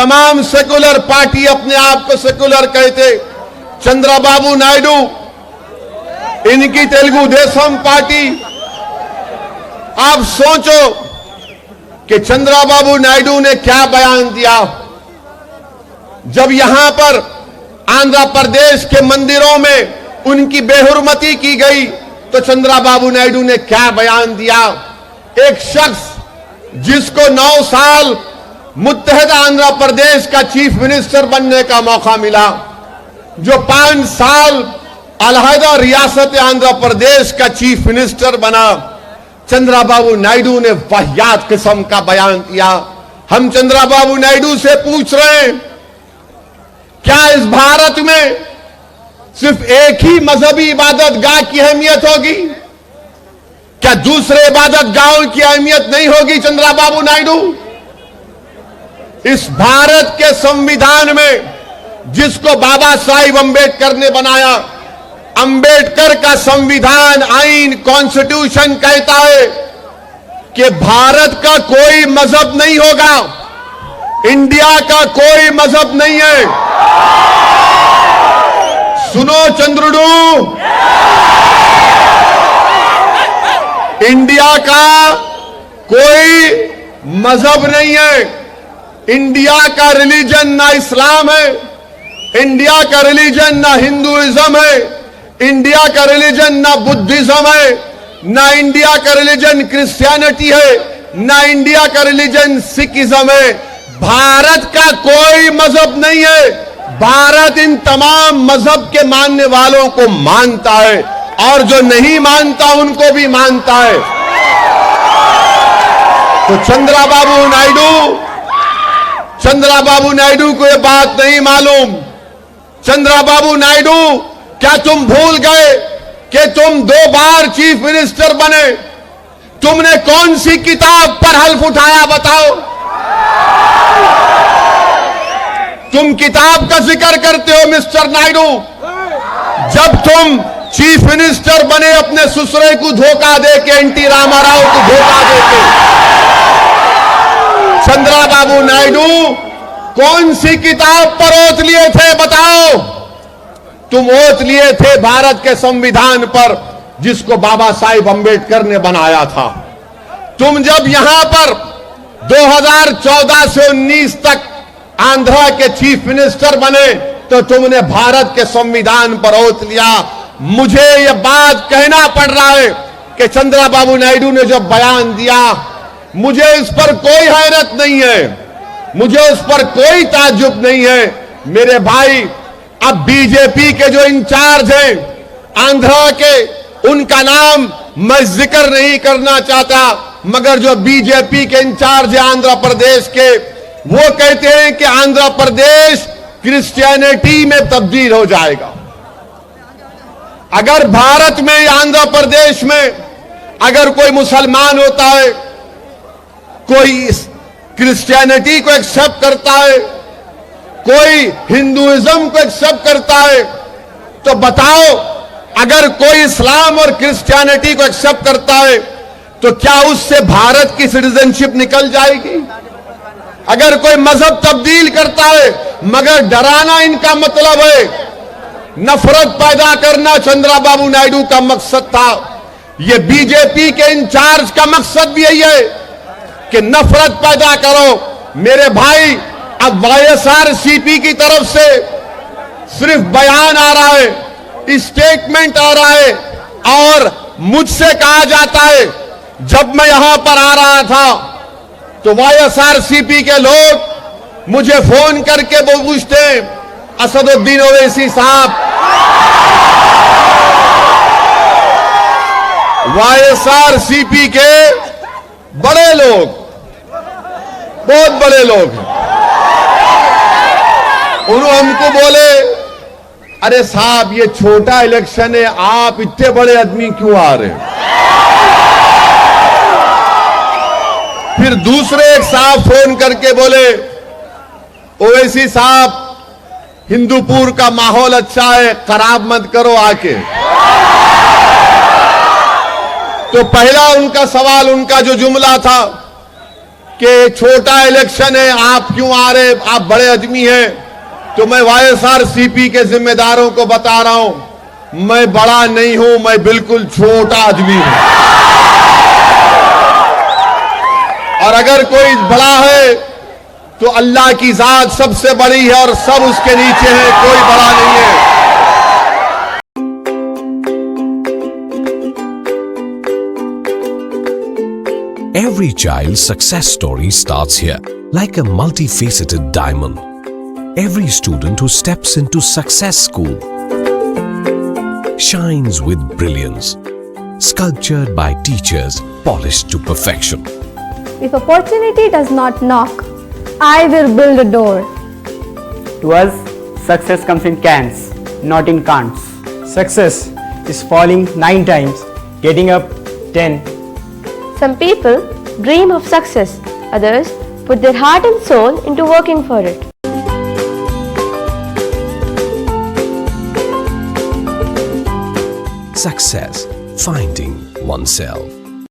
तमाम secular party अपने आप को सेकुलर कहते, चंद्रबाबू नायडू, इनकी तेलुगु देशम पार्टी। आप सोचो कि चंद्रबाबू नायडू ने क्या बयान दिया जब यहां पर आंध्र प्रदेश के मंदिरों में उनकी बेहुरमती की गई, तो चंद्रबाबू नायडू ने क्या बयान दिया। एक शख्स जिसको 9 साल मुत्तहदा आंध्र प्रदेश का चीफ मिनिस्टर बनने का मौका मिला, जो 5 साल अलहदा रियासत आंध्र प्रदेश का चीफ मिनिस्टर बना, चंद्रबाबू नायडू ने वाहियात किस्म का बयान दिया। हम चंद्रबाबू नायडू से पूछ रहे हैं, क्या इस भारत में सिर्फ एक ही मजहबी इबादत गाह की अहमियत होगी? क्या दूसरे इबादत गाहों की अहमियत नहीं होगी? चंद्रबाबू नायडू, इस भारत के संविधान में जिसको बाबा साहिब अंबेडकर ने बनाया, अंबेडकर का संविधान, आईन, कॉन्स्टिट्यूशन कहता है कि भारत का कोई मजहब नहीं होगा, इंडिया का कोई मजहब नहीं है। सुनो चंद्रुडू, इंडिया का कोई मजहब नहीं है। इंडिया का रिलीजन ना इस्लाम है, इंडिया का रिलीजन ना हिंदुइज्म है, इंडिया का रिलीजन ना बुद्धिज्म है, ना इंडिया का रिलीजन क्रिश्चियनिटी है, ना इंडिया का रिलीजन सिखिज्म है। भारत का कोई मजहब नहीं है। भारत इन तमाम मजहब के मानने वालों को मानता है और जो नहीं मानता उनको भी मानता है। तो चंद्रबाबू नायडू को यह बात नहीं मालूम। चंद्रबाबू नायडू, क्या तुम भूल गए कि तुम 2 बार चीफ मिनिस्टर बने? तुमने कौन सी किताब पर हल्फ उठाया बताओ? तुम किताब का जिक्र करते हो मिस्टर नायडू। जब तुम चीफ मिनिस्टर बने अपने ससुरे को धोखा देके, एनटी रामाराव को धोखा देके, चंद्रबाबू नायडू कौन सी किताब पर ओत लिए थे बताओ? तुम ओत लिए थे भारत के संविधान पर, जिसको बाबा साहिब अंबेडकर ने बनाया था। तुम जब यहां पर 2014 से 19 तक आंध्रा के चीफ मिनिस्टर बने, तो तुमने भारत के संविधान पर ओत लिया। मुझे यह बात कहना पड़ रहा है कि चंद्रबाबू नायडू ने जो बयान दिया, मुझे इस पर कोई हैरत नहीं है, मुझे उस पर कोई ताज्जुब नहीं है। मेरे भाई, अब बीजेपी के जो इंचार्ज हैं आंध्रा के, उनका नाम मैं जिक्र नहीं करना चाहता, मगर जो बीजेपी के इंचार्ज है आंध्र प्रदेश के, वो कहते हैं कि आंध्र प्रदेश क्रिश्चियनिटी में तब्दील हो जाएगा। अगर भारत में, आंध्र प्रदेश में अगर कोई मुसलमान होता है, कोई क्रिश्चियनिटी को एक्सेप्ट करता है, कोई हिंदुइज्म को एक्सेप्ट करता है, तो बताओ, अगर कोई इस्लाम और क्रिश्चियनिटी को एक्सेप्ट करता है, तो क्या उससे भारत की सिटीजनशिप निकल जाएगी? अगर कोई मजहब तब्दील करता है, मगर डराना इनका मतलब है, नफरत पैदा करना चंद्रबाबू नायडू का मकसद था। यह बीजेपी के इंचार्ज का मकसद भी यही है कि नफरत पैदा करो। मेरे भाई, अब वाईएसआरसीपी की तरफ से सिर्फ बयान आ रहा है, स्टेटमेंट आ रहा है, और मुझसे कहा जाता है, जब मैं यहां पर आ रहा था तो वाईएसआरसीपी के लोग मुझे फोन करके वो पूछते हैं, असदुद्दीन ओवैसी साहब, वाईएसआरसीपी के बड़े लोग, बहुत बड़े लोग हैं, उन्होंने हमको बोले, अरे साहब ये छोटा इलेक्शन है, आप इतने बड़े आदमी क्यों आ रहे हैं? फिर दूसरे एक साहब फोन करके बोले, ओवैसी साहब हिंदूपुर का माहौल अच्छा है, खराब मत करो आके। तो पहला उनका सवाल, उनका जो जुमला था कि छोटा इलेक्शन है, आप क्यों आ रहे, आप बड़े आदमी हैं। तो मैं वाईएसआरसीपी के जिम्मेदारों को बता रहा हूं, मैं बड़ा नहीं हूं, मैं बिल्कुल छोटा आदमी हूं। और अगर कोई बड़ा है तो अल्लाह की जात सबसे बड़ी है और सब उसके नीचे है, कोई बड़ा नहीं है। Every child's success story starts here, like a multifaceted diamond. Every student who steps into Success School shines with brilliance, sculptured by teachers polished to perfection. If opportunity does not knock, I will build a door. To us, success comes in cans, not in can'ts. Success is falling 9 times, getting up 10. Some people dream of success, others put their heart and soul into working for it. Success, finding oneself.